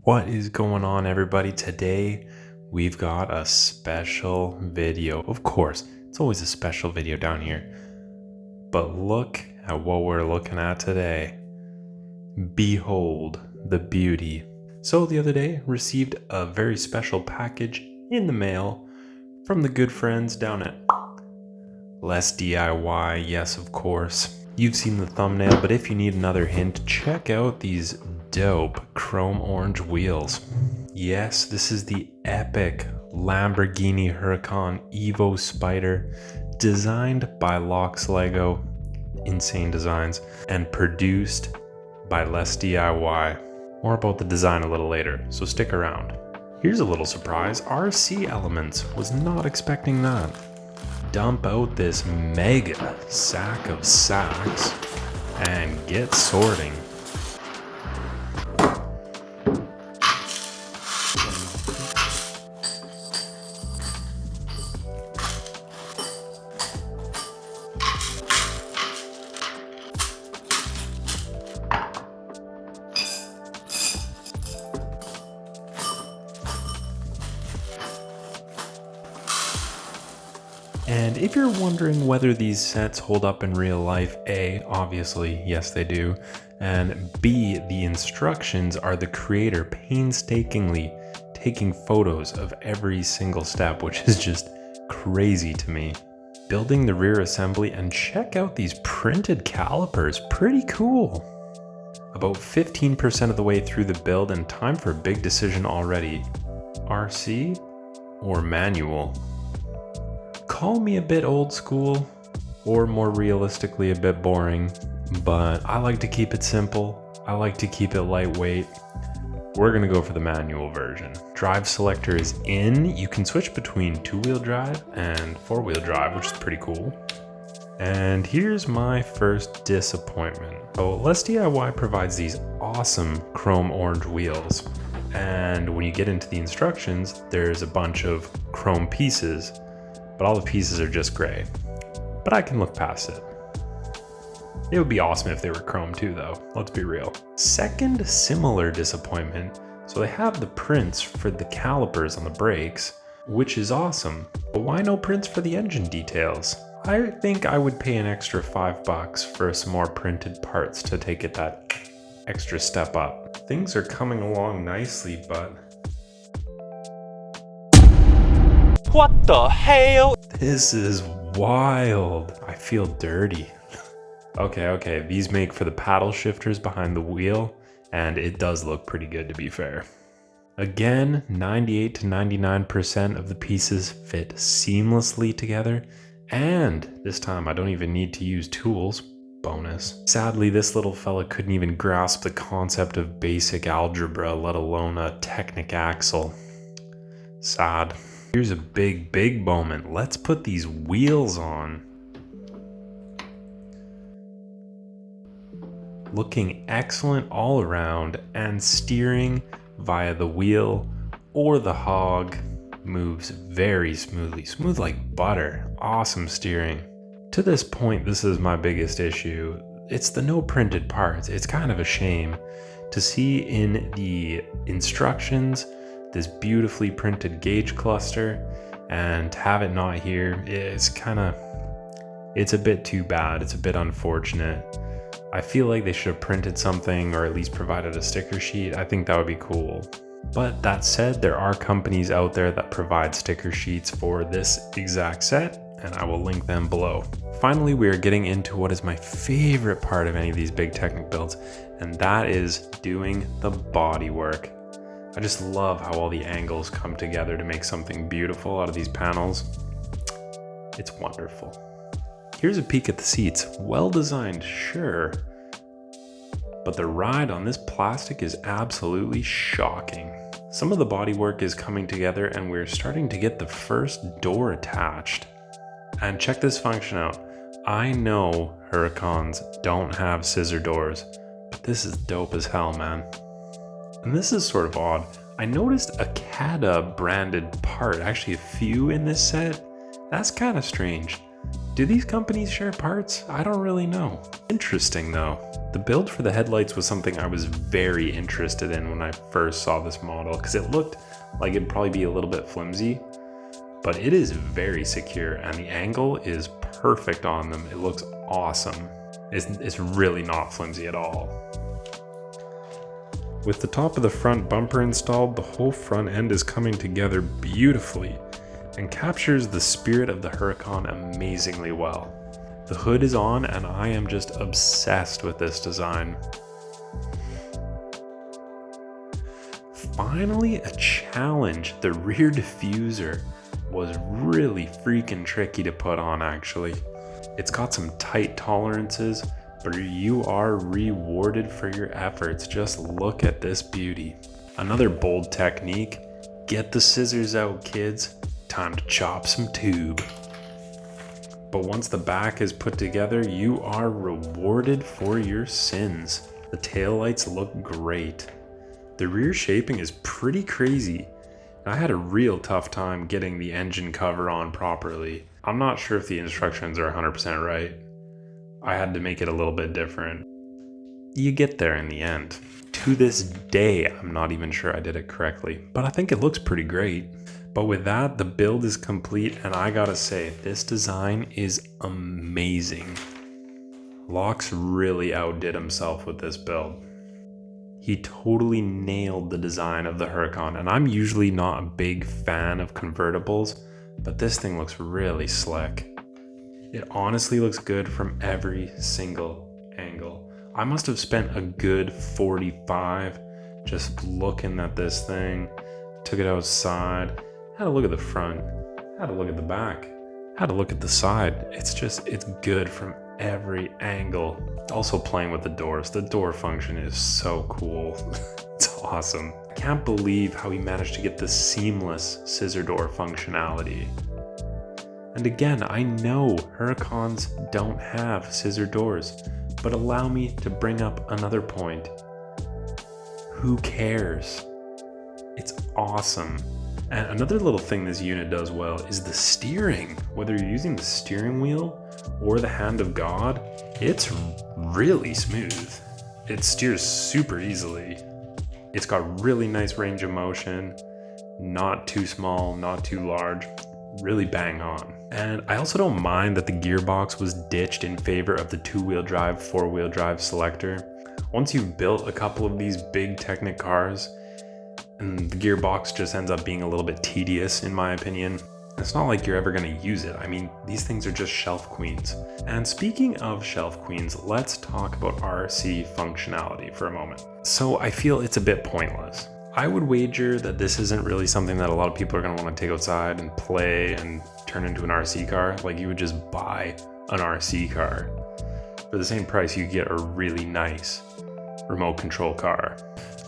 What is going on, everybody? Today we've got a special video. Of course, it's always a special video down here, but look at what we're looking at today. Behold the beauty. So the other day received a very special package in the mail from the good friends down at LesDiy. Yes, of course. You've seen the thumbnail, but if you need another hint, check out these dope chrome orange wheels. Yes, this is the epic Lamborghini Huracan Evo Spyder, designed by LoxLego, insane designs, and produced by LesDiy. More about the design a little later, so stick around. Here's a little surprise, RC Elements, was not expecting that. Dump out this mega sack of sacks and get sorting. And if you're wondering whether these sets hold up in real life, A, obviously, yes they do, and B, the instructions are the creator painstakingly taking photos of every single step, which is just crazy to me. Building the rear assembly, and check out these printed calipers, pretty cool. About 15% of the way through the build and time for a big decision already. RC or manual? Call me a bit old school, or more realistically a bit boring, but I like to keep it simple. I like to keep it lightweight. We're gonna go for the manual version. Drive selector is in. You can switch between two-wheel drive and four-wheel drive, which is pretty cool. And here's my first disappointment. So LesDiy provides these awesome chrome orange wheels. And when you get into the instructions, there's a bunch of chrome pieces, but all the pieces are just gray. But I can look past it. It would be awesome if they were chrome too, though. Let's be real. Second similar disappointment. So they have the prints for the calipers on the brakes, which is awesome. But why no prints for the engine details? I think I would pay an extra $5 for some more printed parts to take it that extra step up. Things are coming along nicely, but what the hell? This is wild. I feel dirty. Okay, these make for the paddle shifters behind the wheel, and it does look pretty good to be fair. Again, 98 to 99% of the pieces fit seamlessly together, and this time I don't even need to use tools. Bonus. Sadly, this little fella couldn't even grasp the concept of basic algebra, let alone a Technic axle. Sad. Here's a big moment. Let's put these wheels on. Looking excellent all around, and steering via the wheel or the hog moves very smoothly. Smooth like butter. Awesome steering. To this point, this is my biggest issue. It's the no printed parts. It's kind of a shame to see in the instructions this beautifully printed gauge cluster, and have it not here is it's a bit too bad. It's a bit unfortunate. I feel like they should have printed something or at least provided a sticker sheet. I think that would be cool. But that said, there are companies out there that provide sticker sheets for this exact set, and I will link them below. Finally, we are getting into what is my favorite part of any of these big Technic builds, and that is doing the bodywork. I just love how all the angles come together to make something beautiful out of these panels. It's wonderful. Here's a peek at the seats. Well designed, sure, but the ride on this plastic is absolutely shocking. Some of the bodywork is coming together, and we're starting to get the first door attached. And check this function out. I know Huracans don't have scissor doors, but this is dope as hell, man. And this is sort of odd. I noticed a CADA branded part, actually a few in this set. That's kind of strange. Do these companies share parts? I don't really know. Interesting though. The build for the headlights was something I was very interested in when I first saw this model because it looked like it'd probably be a little bit flimsy, but it is very secure and the angle is perfect on them. It looks awesome. It's really not flimsy at all. With the top of the front bumper installed, the whole front end is coming together beautifully and captures the spirit of the Huracan amazingly well. The hood is on and I am just obsessed with this design. Finally, a challenge. The rear diffuser was really freaking tricky to put on actually. It's got some tight tolerances, but you are rewarded for your efforts. Just look at this beauty. Another bold technique. Get the scissors out, kids. Time to chop some tube. But once the back is put together, you are rewarded for your sins. The taillights look great. The rear shaping is pretty crazy. I had a real tough time getting the engine cover on properly. I'm not sure if the instructions are 100% right. I had to make it a little bit different. You get there in the end. To this day, I'm not even sure I did it correctly, but I think it looks pretty great. But with that, the build is complete, and I gotta say, this design is amazing. Lox really outdid himself with this build. He totally nailed the design of the Huracan, and I'm usually not a big fan of convertibles, but this thing looks really slick. It honestly looks good from every single angle. I must have spent a good 45 just looking at this thing. Took it outside, had a look at the front, had a look at the back, had a look at the side. It's good from every angle. Also playing with the doors. The door function is so cool. It's awesome. I can't believe how he managed to get the seamless scissor door functionality. And again, I know Huracans don't have scissor doors, but allow me to bring up another point. Who cares? It's awesome. And another little thing this unit does well is the steering. Whether you're using the steering wheel or the hand of God, it's really smooth. It steers super easily. It's got really nice range of motion, not too small, not too large, really bang on. And I also don't mind that the gearbox was ditched in favor of the 2-wheel drive, 4-wheel drive selector. Once you've built a couple of these big Technic cars, and the gearbox just ends up being a little bit tedious in my opinion. It's not like you're ever going to use it. I mean, these things are just shelf queens. And speaking of shelf queens, let's talk about RC functionality for a moment. So I feel it's a bit pointless. I would wager that this isn't really something that a lot of people are going to want to take outside and play and turn into an RC car. Like you would just buy an RC car. For the same price, you get a really nice remote control car.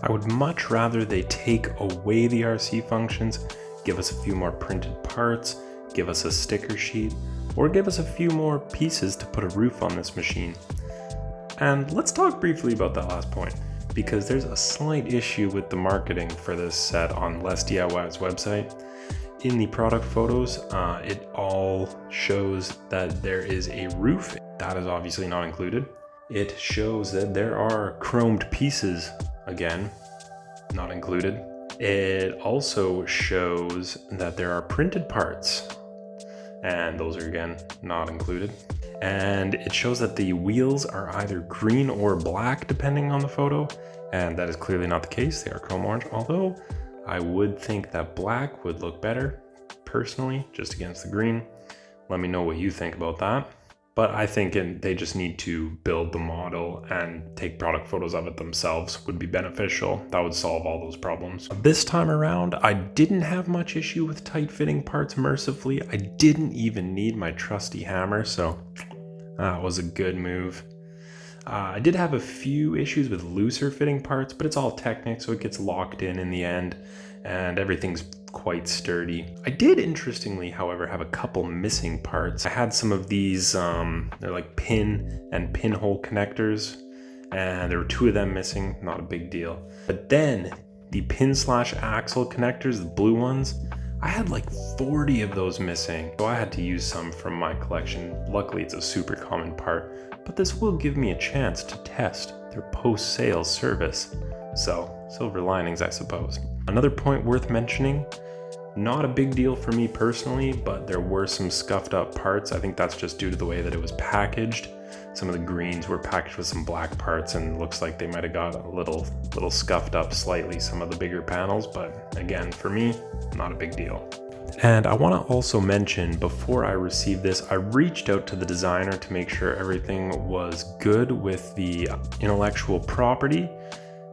I would much rather they take away the RC functions, give us a few more printed parts, give us a sticker sheet, or give us a few more pieces to put a roof on this machine. And let's talk briefly about that last point, because there's a slight issue with the marketing for this set on LesDiy's website. In the product photos, it all shows that there is a roof. That is obviously not included. It shows that there are chromed pieces, again, not included. It also shows that there are printed parts, and those are again not included. And it shows that the wheels are either green or black depending on the photo, and that is clearly not the case. They are chrome orange, although I would think that black would look better personally, just against the green. Let me know what you think about that. But I think they just need to build the model and take product photos of it themselves would be beneficial. That would solve all those problems. This time around, I didn't have much issue with tight fitting parts mercifully. I didn't even need my trusty hammer, so that was a good move. I did have a few issues with looser fitting parts, but it's all Technic, so it gets locked in the end, and everything's quite sturdy. I did, interestingly, however, have a couple missing parts. I had some of these, they're like pin and pinhole connectors, and there were 2 of them missing, not a big deal. But then the pin/axle connectors, the blue ones, I had like 40 of those missing, so I had to use some from my collection. Luckily, it's a super common part, but this will give me a chance to test their post-sales service. So, silver linings, I suppose. Another point worth mentioning, not a big deal for me personally, but there were some scuffed up parts. I think that's just due to the way that it was packaged. Some of the greens were packaged with some black parts, and looks like they might have got a little scuffed up slightly, some of the bigger panels, but again, for me, not a big deal. And I want to also mention, before I received this, I reached out to the designer to make sure everything was good with the intellectual property.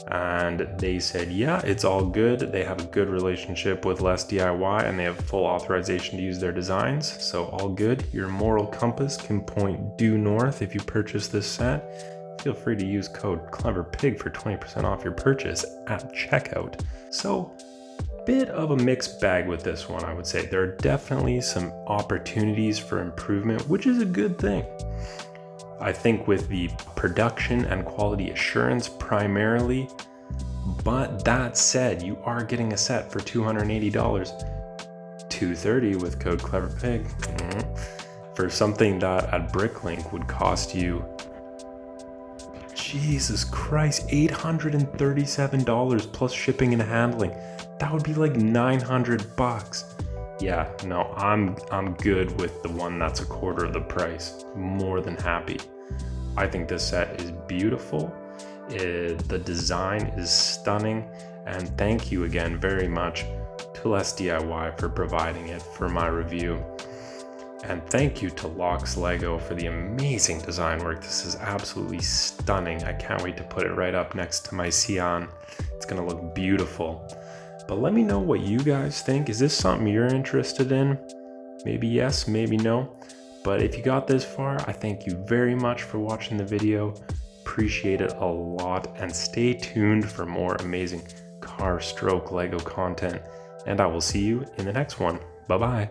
And they said, yeah, it's all good. They have a good relationship with LesDiy and they have full authorization to use their designs. So all good. Your moral compass can point due north if you purchase this set. Feel free to use code CleverPig for 20% off your purchase at checkout. So bit of a mixed bag with this one, I would say. There are definitely some opportunities for improvement, which is a good thing. I think with the production and quality assurance primarily, but that said, you are getting a set for $280, $230 with code CleverPig, for something that at Bricklink would cost you, Jesus Christ, $837 plus shipping and handling. That would be like $900. Yeah, no, I'm good with the one that's a quarter of the price. More than happy. I think this set is beautiful. The design is stunning, and thank you again very much to LesDiy for providing it for my review. And thank you to LoxLego for the amazing design work. This is absolutely stunning. I can't wait to put it right up next to my Sion. It's gonna look beautiful. But let me know what you guys think. Is this something you're interested in? Maybe yes, maybe no. But if you got this far, I thank you very much for watching the video. Appreciate it a lot, and stay tuned for more amazing car stroke Lego content. And I will see you in the next one. Bye-bye.